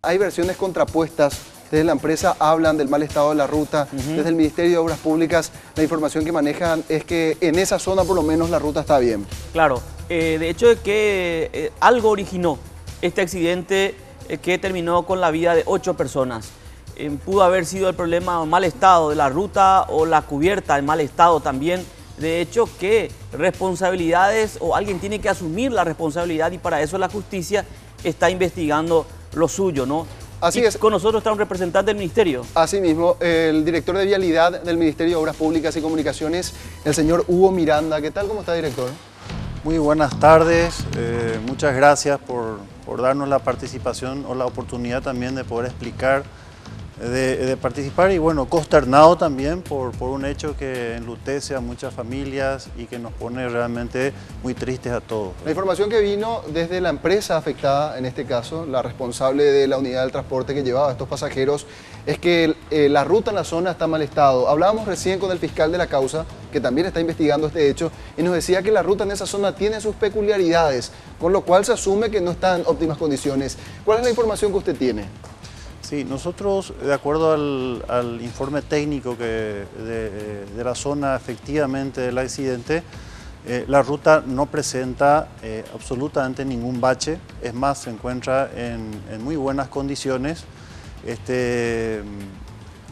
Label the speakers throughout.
Speaker 1: Hay versiones contrapuestas. Desde la empresa hablan del mal estado de la ruta. Desde el Ministerio de Obras Públicas, la información que manejan es que en esa zona por lo menos la ruta está bien.
Speaker 2: Claro, de hecho es que algo originó este accidente que terminó con la vida de 8 personas. Pudo haber sido el problema o mal estado de la ruta o la cubierta en mal estado también. De hecho que responsabilidades o alguien tiene que asumir la responsabilidad y para eso la justicia está investigando lo suyo, ¿no?
Speaker 1: Así
Speaker 2: y
Speaker 1: es.
Speaker 2: Con nosotros está un representante del ministerio.
Speaker 1: Asimismo, el director de Vialidad del Ministerio de Obras Públicas y Comunicaciones, el señor Hugo Miranda. ¿Qué tal? ¿Cómo está, director?
Speaker 3: Muy buenas tardes. Muchas gracias por darnos la participación o la oportunidad también de poder explicar, de participar y bueno, consternado también por un hecho que enlutece a muchas familias y que nos pone realmente muy tristes a todos.
Speaker 1: La información que vino desde la empresa afectada, en este caso, la responsable de la unidad del transporte que llevaba a estos pasajeros, es que la ruta en la zona está en mal estado. Hablábamos recién con el fiscal de la causa, que también está investigando este hecho, y nos decía que la ruta en esa zona tiene sus peculiaridades, con lo cual se asume que no está en óptimas condiciones. ¿Cuál es la información que usted tiene?
Speaker 3: Sí, nosotros, de acuerdo al informe técnico de la zona efectivamente del accidente, la ruta no presenta absolutamente ningún bache, es más, se encuentra en muy buenas condiciones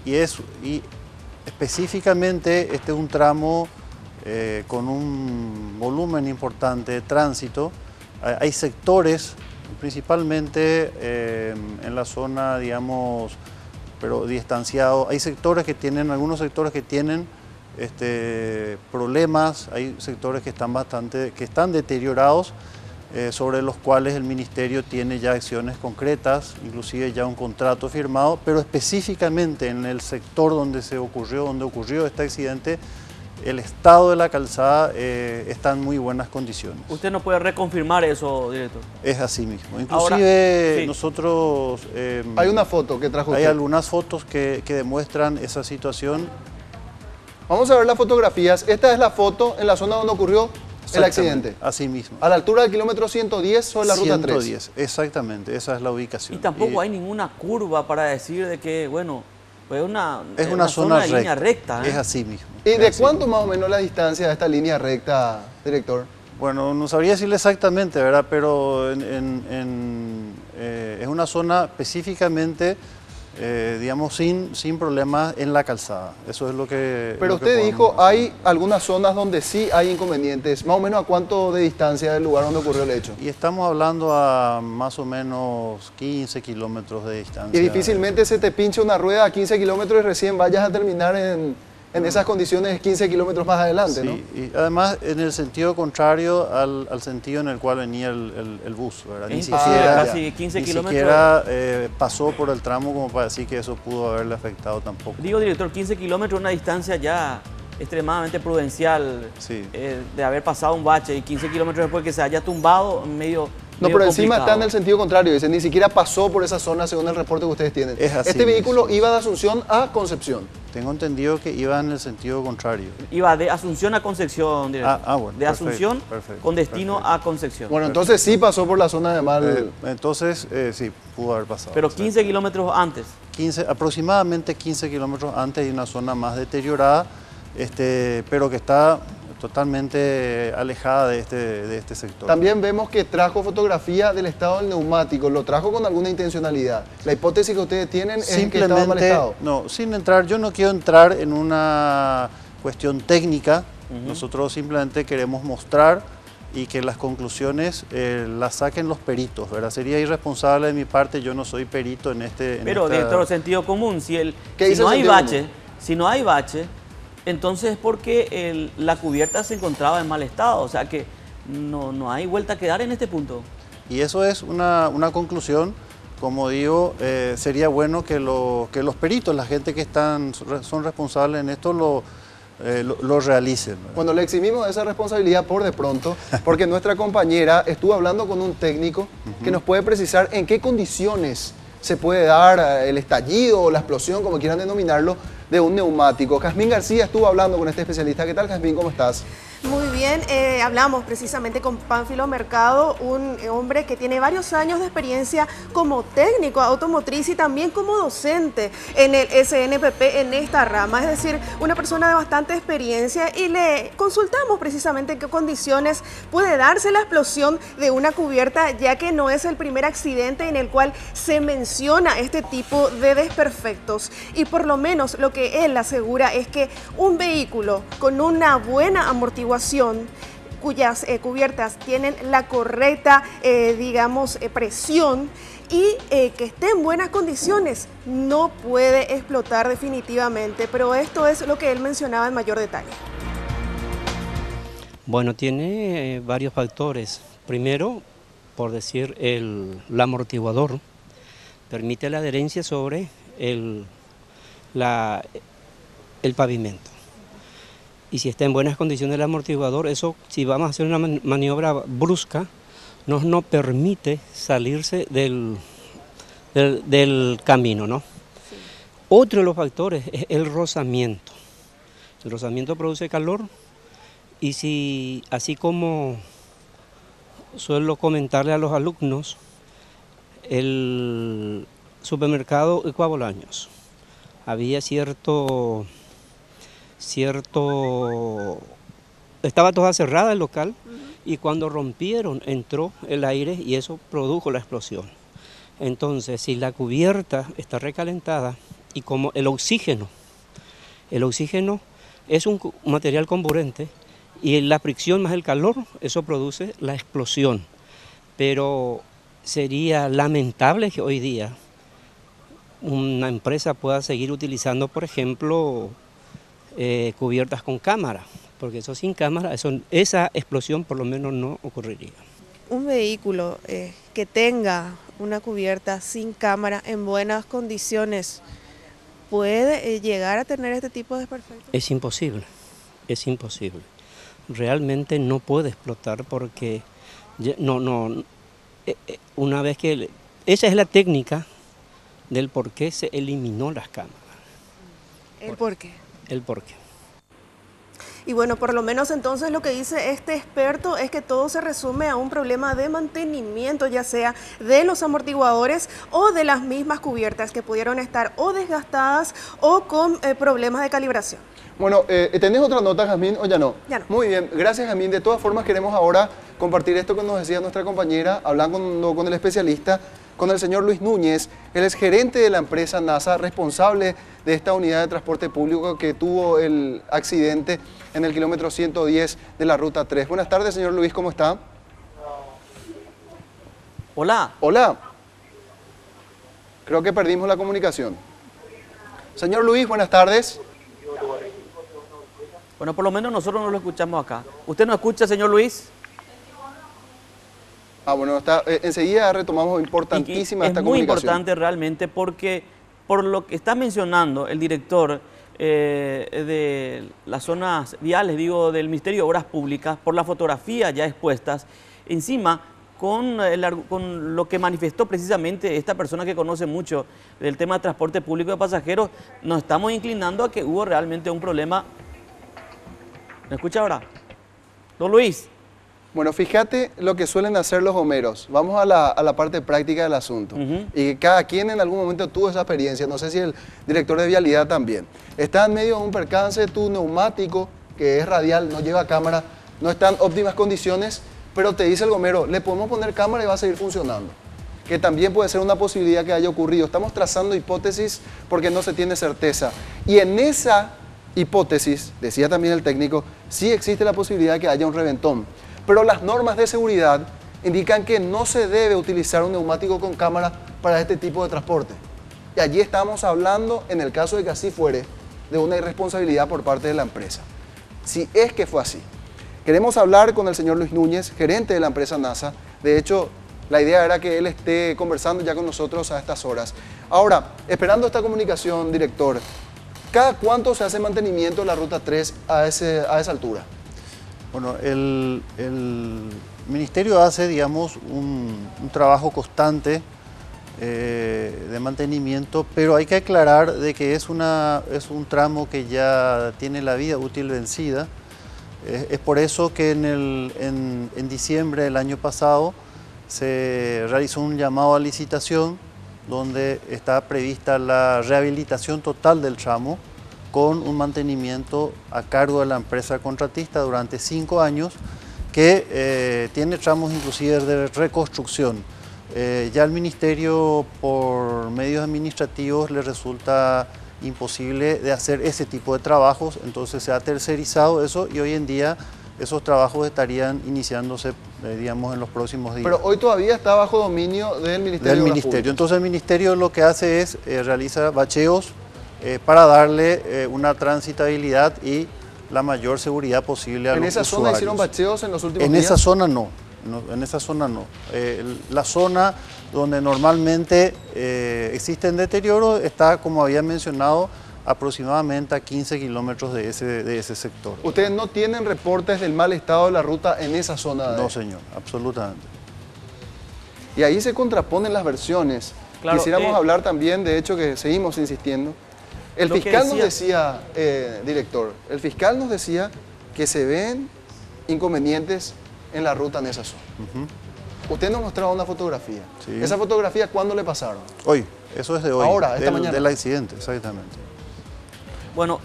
Speaker 3: y específicamente este es un tramo con un volumen importante de tránsito. Hay sectores, principalmente en la zona, digamos, pero distanciado, hay sectores que tienen, algunos sectores que tienen problemas, hay sectores que están deteriorados, sobre los cuales el Ministerio tiene ya acciones concretas, inclusive ya un contrato firmado, pero específicamente en el sector donde ocurrió este accidente, el estado de la calzada está en muy buenas condiciones.
Speaker 2: ¿Usted no puede reconfirmar eso, director?
Speaker 3: Es así mismo. Inclusive
Speaker 2: sí.
Speaker 3: Nosotros...
Speaker 1: hay una foto que trajo usted.
Speaker 3: Hay algunas fotos que demuestran esa situación.
Speaker 1: Vamos a ver las fotografías. Esta es la foto en la zona donde ocurrió el accidente.
Speaker 3: Así mismo.
Speaker 1: A la altura del kilómetro 110 sobre la ruta 3.
Speaker 3: 110, exactamente, esa es la ubicación.
Speaker 2: Y tampoco hay ninguna curva para decir de que, bueno, pues
Speaker 3: es una zona
Speaker 2: de línea recta.
Speaker 3: Es así mismo.
Speaker 1: ¿Y de cuánto más o menos la distancia de esta línea recta, director?
Speaker 3: Bueno, no sabría decirle exactamente, ¿verdad? Pero es una zona específicamente, digamos, sin problemas en la calzada. Eso es lo que...
Speaker 1: Pero usted dijo, hay algunas zonas donde sí hay inconvenientes. ¿Más o menos a cuánto de distancia del lugar donde ocurrió el hecho?
Speaker 3: Y estamos hablando a más o menos 15 kilómetros de distancia.
Speaker 1: Y difícilmente se te pincha una rueda a 15 kilómetros y recién vayas a terminar en esas condiciones 15 kilómetros más adelante,
Speaker 3: sí,
Speaker 1: ¿no?
Speaker 3: Y además en el sentido contrario al sentido en el cual venía el bus, ¿verdad? Ni siquiera,
Speaker 2: casi 15 kilómetros.
Speaker 3: Siquiera pasó por el tramo como para decir que eso pudo haberle afectado tampoco.
Speaker 2: Digo, director, 15 kilómetros es una distancia ya extremadamente prudencial,
Speaker 3: sí.
Speaker 2: De haber pasado un bache y 15 kilómetros después que se haya tumbado medio...
Speaker 1: No, pero encima
Speaker 2: complicado.
Speaker 1: está en el sentido contrario, dice, ni siquiera pasó por esa zona según el reporte que ustedes tienen.
Speaker 3: Es así
Speaker 1: este vehículo
Speaker 3: mismo.
Speaker 1: iba de Asunción a Concepción.
Speaker 3: Tengo entendido que iba en el sentido contrario.
Speaker 2: Iba de Asunción a Concepción, director.
Speaker 3: Bueno,
Speaker 2: de Asunción con destino a Concepción.
Speaker 1: Bueno, entonces sí pasó por la zona de mal...
Speaker 3: entonces, sí, pudo haber pasado.
Speaker 2: Pero 15 kilómetros antes.
Speaker 3: Aproximadamente 15 kilómetros antes hay una zona más deteriorada, pero que está totalmente alejada de este sector.
Speaker 1: También vemos que trajo fotografía del estado del neumático, lo trajo con alguna intencionalidad. La hipótesis que ustedes tienen es que estaba en mal estado.
Speaker 3: No, sin entrar, yo no quiero entrar en una cuestión técnica, nosotros simplemente queremos mostrar y que las conclusiones las saquen los peritos, ¿verdad? Sería irresponsable de mi parte, yo no soy perito en
Speaker 2: Pero, director, sentido común, si no hay bache, entonces es porque la cubierta se encontraba en mal estado, o sea que no hay vuelta a quedar en este punto.
Speaker 3: Y eso es una conclusión, como digo, sería bueno que los peritos, la gente que son responsables en esto, lo realicen, ¿verdad?
Speaker 1: Bueno, le eximimos de esa responsabilidad por de pronto, porque nuestra compañera estuvo hablando con un técnico que nos puede precisar en qué condiciones se puede dar el estallido o la explosión, como quieran denominarlo, de un neumático. Jazmín García estuvo hablando con este especialista. ¿Qué tal, Jazmín? ¿Cómo estás?
Speaker 4: Muy bien, hablamos precisamente con Pánfilo Mercado, un hombre que tiene varios años de experiencia como técnico automotriz y también como docente en el SNPP en esta rama, es decir, una persona de bastante experiencia, y le consultamos precisamente en qué condiciones puede darse la explosión de una cubierta, ya que no es el primer accidente en el cual se menciona este tipo de desperfectos, y por lo menos lo que él asegura es que un vehículo con una buena amortiguación, cuyas cubiertas tienen la correcta, presión y que esté en buenas condiciones, no puede explotar definitivamente. Pero esto es lo que él mencionaba en mayor detalle.
Speaker 5: Bueno, tiene varios factores. Primero, por decir, el amortiguador permite la adherencia sobre el pavimento. Y si está en buenas condiciones el amortiguador, eso, si vamos a hacer una maniobra brusca, nos permite salirse del camino, ¿no? Sí. Otro de los factores es el rozamiento. El rozamiento produce calor, y si, así como suelo comentarle a los alumnos, el supermercado Ecuabolaños, había estaba toda cerrada el local, y cuando rompieron entró el aire y eso produjo la explosión. Entonces, si la cubierta está recalentada, y como el oxígeno es un material comburente, y la fricción más el calor, eso produce la explosión. Pero sería lamentable que hoy día una empresa pueda seguir utilizando, por ejemplo, cubiertas con cámara, porque eso sin cámara, esa explosión por lo menos no ocurriría.
Speaker 4: Un vehículo que tenga una cubierta sin cámara en buenas condiciones, ¿puede llegar a tener este tipo de desperfectos?
Speaker 5: Es imposible. Realmente no puede explotar, porque una vez que... Esa es la técnica del por qué se eliminó las cámaras.
Speaker 4: ¿El por qué?
Speaker 5: El por qué.
Speaker 4: Y bueno, por lo menos entonces lo que dice este experto es que todo se resume a un problema de mantenimiento, ya sea de los amortiguadores o de las mismas cubiertas, que pudieron estar o desgastadas o con problemas de calibración.
Speaker 1: Bueno, ¿tenés otra nota, Jazmín, o ya no?
Speaker 4: Ya no.
Speaker 1: Muy bien, gracias, Jazmín. De todas formas, queremos ahora compartir esto que nos decía nuestra compañera, hablando con el especialista, con el señor Luis Núñez. Él es gerente de la empresa NASA, responsable de esta unidad de transporte público que tuvo el accidente en el kilómetro 110 de la Ruta 3. Buenas tardes, señor Luis, ¿cómo está?
Speaker 2: Hola.
Speaker 1: Hola. Creo que perdimos la comunicación. Señor Luis, buenas tardes.
Speaker 2: Bueno, por lo menos nosotros no lo escuchamos acá. ¿Usted no escucha, señor Luis?
Speaker 1: Bueno, enseguida retomamos importantísima esta comunicación.
Speaker 2: Es muy importante realmente, porque por lo que está mencionando el director de las zonas viales, del Ministerio de Obras Públicas, por las fotografías ya expuestas, encima con lo que manifestó precisamente esta persona que conoce mucho del tema de transporte público de pasajeros, nos estamos inclinando a que hubo realmente un problema. ¿Me escucha ahora? Don Luis.
Speaker 1: Bueno, fíjate lo que suelen hacer los homeros. Vamos a la parte práctica del asunto. Y cada quien en algún momento tuvo esa experiencia. No sé si el director de vialidad también. Está en medio de un percance, tu neumático, que es radial, no lleva cámara, no está en óptimas condiciones, pero te dice el gomero, le podemos poner cámara y va a seguir funcionando. Que también puede ser una posibilidad que haya ocurrido. Estamos trazando hipótesis porque no se tiene certeza. Y en esa hipótesis, decía también el técnico, sí existe la posibilidad de que haya un reventón. Pero las normas de seguridad indican que no se debe utilizar un neumático con cámara para este tipo de transporte. Y allí estamos hablando, en el caso de que así fuere, de una irresponsabilidad por parte de la empresa. Si es que fue así. Queremos hablar con el señor Luis Núñez, gerente de la empresa NASA. De hecho, la idea era que él esté conversando ya con nosotros a estas horas. Ahora, esperando esta comunicación, director, ¿cada cuánto se hace mantenimiento de la Ruta 3 a esa altura?
Speaker 3: Bueno, el Ministerio hace, digamos, un trabajo constante de mantenimiento, pero hay que aclarar de que es un tramo que ya tiene la vida útil vencida, Es por eso que en diciembre del año pasado se realizó un llamado a licitación donde está prevista la rehabilitación total del tramo con un mantenimiento a cargo de la empresa contratista durante 5 años, que tiene tramos inclusive de reconstrucción. Ya al Ministerio, por medios administrativos, le resulta imposible de hacer ese tipo de trabajos, entonces se ha tercerizado eso y hoy en día esos trabajos estarían iniciándose, digamos, en los próximos días.
Speaker 1: Pero hoy todavía está bajo dominio del Ministerio de Obras Públicas.
Speaker 3: Entonces el Ministerio lo que hace es realiza bacheos para darle una transitabilidad y la mayor seguridad posible a los usuarios.
Speaker 1: ¿En esa zona hicieron bacheos en los últimos días?
Speaker 3: En esa zona no, en esa zona no. La zona donde normalmente existen deterioros está, como había mencionado, aproximadamente a 15 kilómetros de ese sector.
Speaker 1: ¿Ustedes no tienen reportes del mal estado de la ruta en esa zona?
Speaker 3: No, señor, absolutamente.
Speaker 1: Y ahí se contraponen las versiones.
Speaker 2: Claro,
Speaker 1: quisiéramos hablar también, de hecho, que seguimos insistiendo. El fiscal nos decía, director, el fiscal nos decía que se ven inconvenientes en la ruta en esa zona. Usted nos mostraba una fotografía.
Speaker 3: Sí.
Speaker 1: ¿Esa fotografía cuándo le pasaron?
Speaker 3: Hoy, eso es de hoy.
Speaker 1: Ahora, esta mañana.
Speaker 3: Del accidente, exactamente.
Speaker 2: Bueno,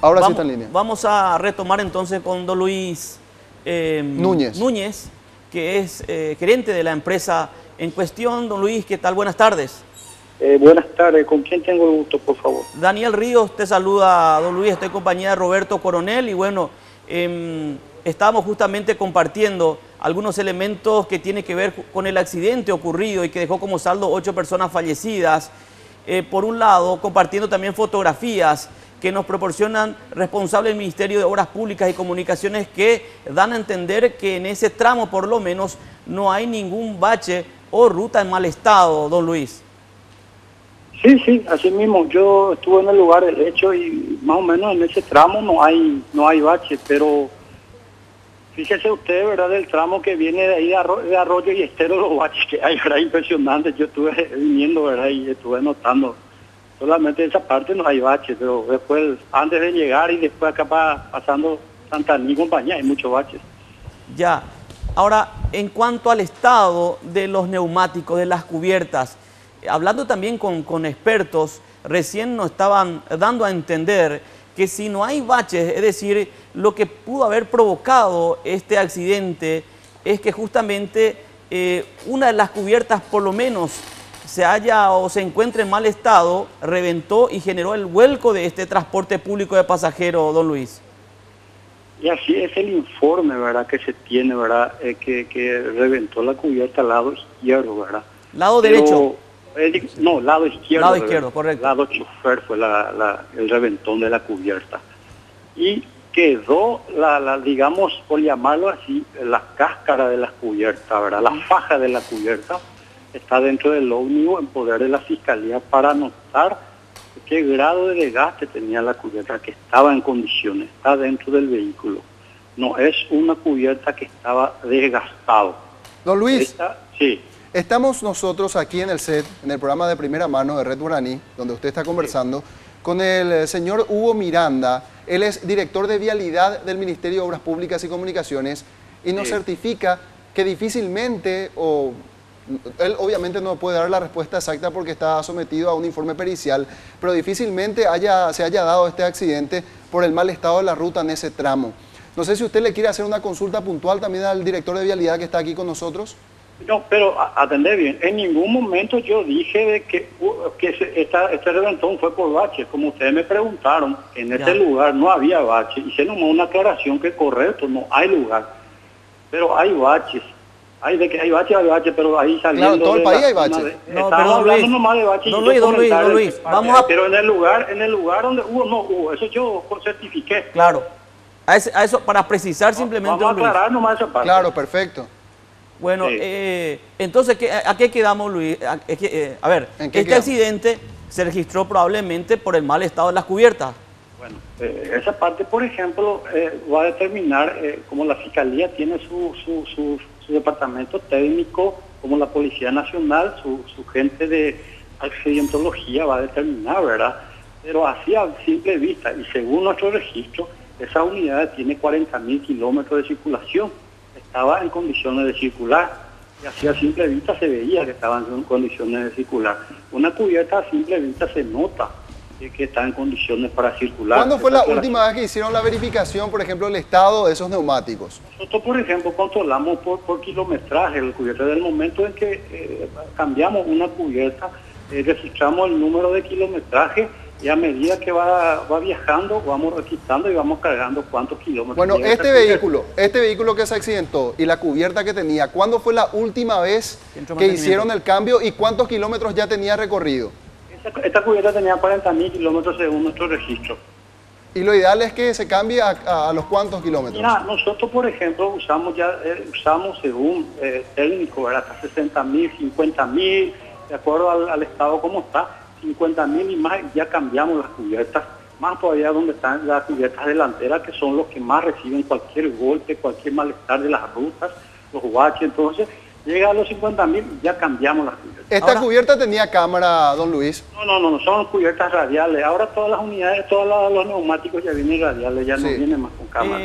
Speaker 1: ahora sí está en línea.
Speaker 2: Vamos a retomar entonces con don Luis Núñez, que es gerente de la empresa en cuestión. Don Luis, ¿qué tal? Buenas tardes.
Speaker 6: Buenas tardes, ¿con quién tengo el gusto, por favor?
Speaker 2: Daniel Ríos te saluda, don Luis, estoy en compañía de Roberto Coronel y bueno, estábamos justamente compartiendo algunos elementos que tienen que ver con el accidente ocurrido y que dejó como saldo 8 personas fallecidas. Por un lado, compartiendo también fotografías que nos proporcionan responsables del Ministerio de Obras Públicas y Comunicaciones que dan a entender que en ese tramo por lo menos no hay ningún bache o ruta en mal estado, don Luis.
Speaker 6: Sí, así mismo. Yo estuve en el lugar del hecho y más o menos en ese tramo no hay bache, pero fíjese usted, ¿verdad?, del tramo que viene de ahí de Arroyo y Estero, los baches que hay, ¿verdad?, impresionantes. Yo estuve viniendo, ¿verdad?, y estuve notando. Solamente en esa parte no hay baches, pero después, antes de llegar y después acá pasando Santaní y compañía, hay muchos baches.
Speaker 2: Ya. Ahora, en cuanto al estado de los neumáticos, de las cubiertas, hablando también con expertos, recién nos estaban dando a entender que si no hay baches, es decir, lo que pudo haber provocado este accidente es que justamente una de las cubiertas por lo menos se haya o se encuentre en mal estado, reventó y generó el vuelco de este transporte público de pasajeros, don Luis.
Speaker 6: Y así es el informe, ¿verdad?, que se tiene, ¿verdad?, que reventó la cubierta al lado izquierdo, ¿verdad?
Speaker 2: ¿Lado derecho?
Speaker 6: No, lado izquierdo.
Speaker 2: Lado izquierdo, correcto.
Speaker 6: Lado chofer fue el reventón de la cubierta. Y quedó, digamos, por llamarlo así, la cáscara de la cubierta, ¿verdad? La faja de la cubierta está dentro del ómnibus en poder de la Fiscalía para notar qué grado de desgaste tenía la cubierta, que estaba en condiciones, está dentro del vehículo. No es una cubierta que estaba desgastado.
Speaker 1: Don Luis.
Speaker 6: Sí.
Speaker 1: Estamos nosotros aquí en el set, en el programa de Primera Mano de Red Guaraní, donde usted está conversando, con el señor Hugo Miranda. Él es director de Vialidad del Ministerio de Obras Públicas y Comunicaciones y nos certifica que difícilmente, él obviamente no puede dar la respuesta exacta porque está sometido a un informe pericial, pero difícilmente se haya dado este accidente por el mal estado de la ruta en ese tramo. No sé si usted le quiere hacer una consulta puntual también al director de Vialidad que está aquí con nosotros.
Speaker 6: No, pero atendé bien. En ningún momento yo dije de que este reventón fue por bache. Como ustedes me preguntaron, en este lugar no había bache. Hice nomás una aclaración que correcto, no hay lugar. Pero hay baches. Hay baches, pero ahí saliendo...
Speaker 1: Claro, todo el país hay baches.
Speaker 2: No, pero don Luis,
Speaker 6: nomás de baches.
Speaker 2: Don Luis, vamos a...
Speaker 6: Pero en el lugar donde hubo, no hubo. Eso yo certifiqué.
Speaker 2: Claro. A eso, para precisar simplemente...
Speaker 6: Vamos a aclarar nomás esa parte.
Speaker 1: Claro, perfecto.
Speaker 2: Bueno, entonces, ¿a qué quedamos, Luis? A ver, este accidente se registró probablemente por el mal estado de las cubiertas.
Speaker 6: Bueno, esa parte, por ejemplo, va a determinar, como la Fiscalía tiene su departamento técnico, como la Policía Nacional, su gente de accidentología va a determinar, ¿verdad? Pero así a simple vista y según nuestro registro, esa unidad tiene 40.000 kilómetros de circulación, estaba en condiciones de circular, y así a simple vista se veía que estaban en condiciones de circular. Una cubierta a simple vista se nota que está en condiciones para circular.
Speaker 1: ¿Cuándo fue la última vez que hicieron la verificación, por ejemplo, el estado de esos neumáticos?
Speaker 6: Nosotros, por ejemplo, controlamos por kilometraje el cubierta. Desde el momento en que cambiamos una cubierta, registramos el número de kilometraje y a medida que va viajando, vamos registrando y vamos cargando cuántos kilómetros.
Speaker 1: Bueno, este vehículo que se accidentó y la cubierta que tenía, ¿cuándo fue la última vez que hicieron el cambio y cuántos kilómetros ya tenía recorrido?
Speaker 6: Esta cubierta tenía 40.000 kilómetros según nuestro registro.
Speaker 1: ¿Y lo ideal es que se cambie a los cuántos kilómetros?
Speaker 6: Mira, nosotros, por ejemplo, usamos según técnico, hasta 60.000, 50.000, de acuerdo al estado como está, 50.000 y más, ya cambiamos las cubiertas, más todavía donde están las cubiertas delanteras, que son los que más reciben cualquier golpe, cualquier malestar de las rutas, los baches. Entonces, llega a los 50.000 y ya cambiamos las cubiertas.
Speaker 1: ¿Esta cubierta tenía cámara, don Luis?
Speaker 6: No, son cubiertas radiales. Ahora todas las unidades, los neumáticos ya vienen radiales, ya no vienen más con cámara.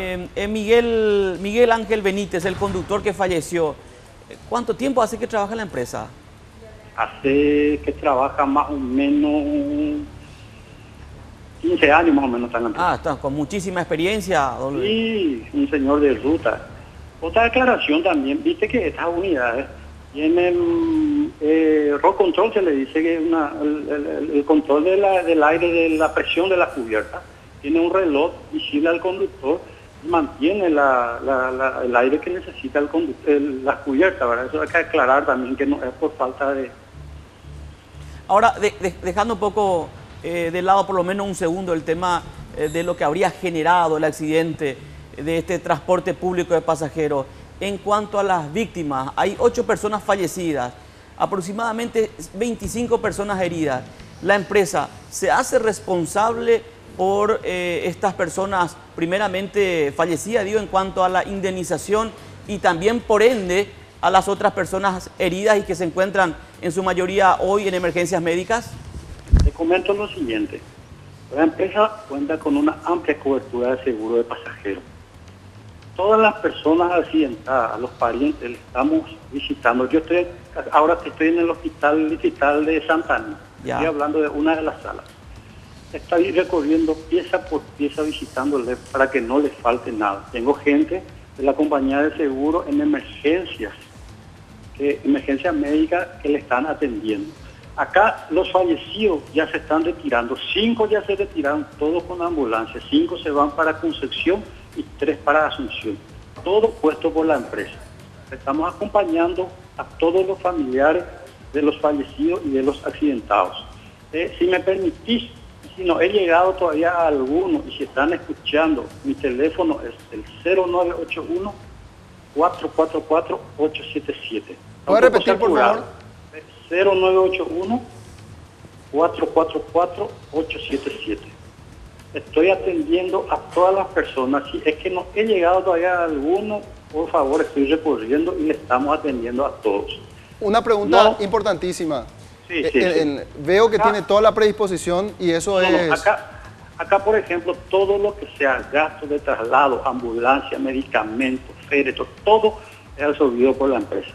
Speaker 2: Miguel Ángel Benítez, el conductor que falleció, ¿cuánto tiempo hace que trabaja en la empresa?
Speaker 6: Hace que trabaja más o menos 15 años más o menos está en la empresa.
Speaker 2: Está con muchísima experiencia, don Luis.
Speaker 6: Sí, un señor de ruta. Otra declaración también, viste que estas unidades tienen road control, se le dice que el control del aire, de la presión de la cubierta, tiene un reloj visible al conductor y mantiene el aire que necesita la cubierta, ¿verdad? Eso hay que aclarar también que no es por falta de...
Speaker 2: Ahora, dejando un poco de lado por lo menos un segundo el tema de lo que habría generado el accidente de este transporte público de pasajeros. En cuanto a las víctimas, hay 8 personas fallecidas, aproximadamente 25 personas heridas. La empresa se hace responsable por estas personas primeramente fallecidas, digo, en cuanto a la indemnización y también por ende a las otras personas heridas y que se encuentran en su mayoría hoy en emergencias médicas.
Speaker 6: Te comento lo siguiente, la empresa cuenta con una amplia cobertura de seguro de pasajeros. Todas las personas accidentadas, a los parientes, les estamos visitando. Yo ahora estoy en el hospital de Santa Ana, estoy hablando de una de las salas. Estoy recorriendo pieza por pieza visitándoles para que no les falte nada. Tengo gente de la compañía de seguro en emergencias médicas que le están atendiendo. Acá los fallecidos ya se están retirando, 5 ya se retiraron, todos con ambulancia, 5 se van para Concepción y 3 para Asunción, todo puesto por la empresa. Estamos acompañando a todos los familiares de los fallecidos y de los accidentados. Si me permitís, si no he llegado todavía a alguno y si están escuchando, mi teléfono es el 0981-444-877.
Speaker 1: ¿Puede repetir, por favor?
Speaker 6: 0981-444-877. Estoy atendiendo a todas las personas. Si es que no he llegado todavía a alguno, por favor, estoy recorriendo y le estamos atendiendo a todos.
Speaker 1: Una pregunta importantísima.
Speaker 6: Sí.
Speaker 1: Veo que tiene toda la predisposición y eso es...
Speaker 6: Acá, por ejemplo, todo lo que sea gasto de traslado, ambulancia, medicamentos, féretros, todo es absorbido por la empresa.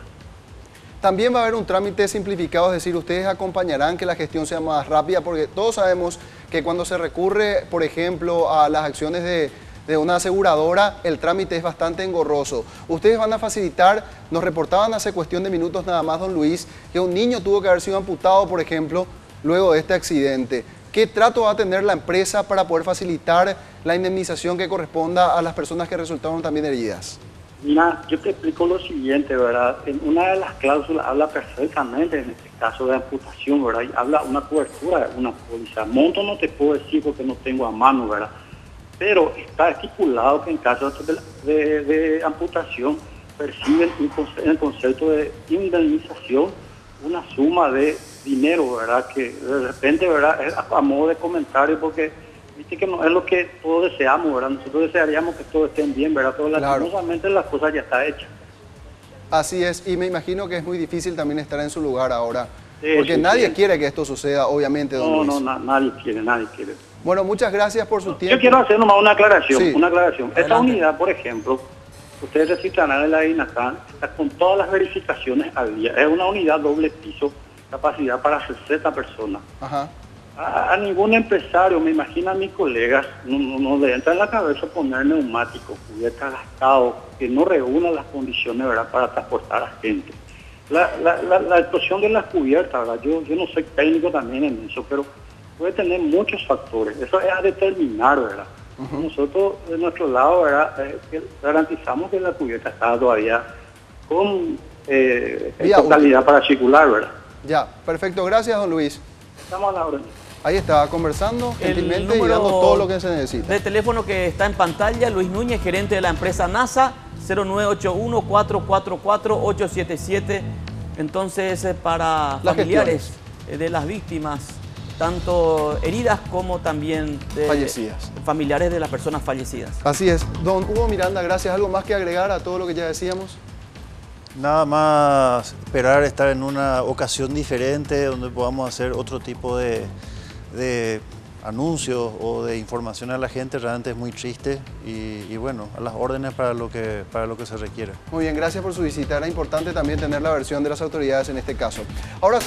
Speaker 1: También va a haber un trámite simplificado, es decir, ustedes acompañarán que la gestión sea más rápida, porque todos sabemos que cuando se recurre, por ejemplo, a las acciones de una aseguradora, el trámite es bastante engorroso. Ustedes van a facilitar, nos reportaban hace cuestión de minutos nada más, don Luis, que un niño tuvo que haber sido amputado, por ejemplo, luego de este accidente. ¿Qué trato va a tener la empresa para poder facilitar la indemnización que corresponda a las personas que resultaron también heridas?
Speaker 6: Mira, yo te explico lo siguiente, ¿verdad? En una de las cláusulas habla perfectamente, en este caso de amputación, ¿verdad? Y habla una cobertura, una póliza. Monto no te puedo decir porque no tengo a mano, ¿verdad? Pero está estipulado que en caso de amputación perciben en el concepto de indemnización una suma de dinero, ¿verdad? Que de repente, ¿verdad? Es a modo de comentario porque... Viste que no es lo que todos deseamos, ¿verdad? Nosotros desearíamos que todos estén bien, ¿verdad? Pero lastimosamente las cosas ya están hechas.
Speaker 1: Así es, y me imagino que es muy difícil también estar en su lugar ahora. Porque nadie quiere que esto suceda, obviamente, don Luis.
Speaker 6: Nadie quiere.
Speaker 1: Bueno, muchas gracias por su tiempo.
Speaker 6: Yo quiero hacer nomás una aclaración.
Speaker 1: Sí.
Speaker 6: Esta unidad, por ejemplo, ustedes registrarán en la INACAN, está con todas las verificaciones al día. Es una unidad doble piso, capacidad para 60 personas.
Speaker 1: Ajá.
Speaker 6: A ningún empresario, me imagino a mis colegas, no le entra en la cabeza poner neumáticos, cubiertas gastados, que no reúnan las condiciones, ¿verdad?, para transportar a gente. La explosión de las cubiertas, ¿verdad? Yo no soy técnico también en eso, pero puede tener muchos factores. Eso es a determinar, ¿verdad? Nosotros, de nuestro lado, ¿verdad?, garantizamos que la cubierta está todavía con calidad para circular, ¿verdad?
Speaker 1: Ya, perfecto. Gracias, don Luis.
Speaker 6: Estamos a la orden.
Speaker 1: Ahí está, conversando gentilmente y dando todo lo que se necesita.
Speaker 2: De teléfono que está en pantalla, Luis Núñez, gerente de la empresa NASA, 0981-444-877. Entonces, para familiares de las víctimas, tanto heridas como también de
Speaker 1: fallecidas,
Speaker 2: familiares de las personas fallecidas.
Speaker 1: Así es. Don Hugo Miranda, gracias. ¿Algo más que agregar a todo lo que ya decíamos?
Speaker 3: Nada más esperar estar en una ocasión diferente donde podamos hacer otro tipo de anuncios o de información a la gente. Realmente es muy triste y bueno, a las órdenes para lo que se requiera.
Speaker 1: Muy bien, gracias por su visita. Era importante también tener la versión de las autoridades en este caso. Ahora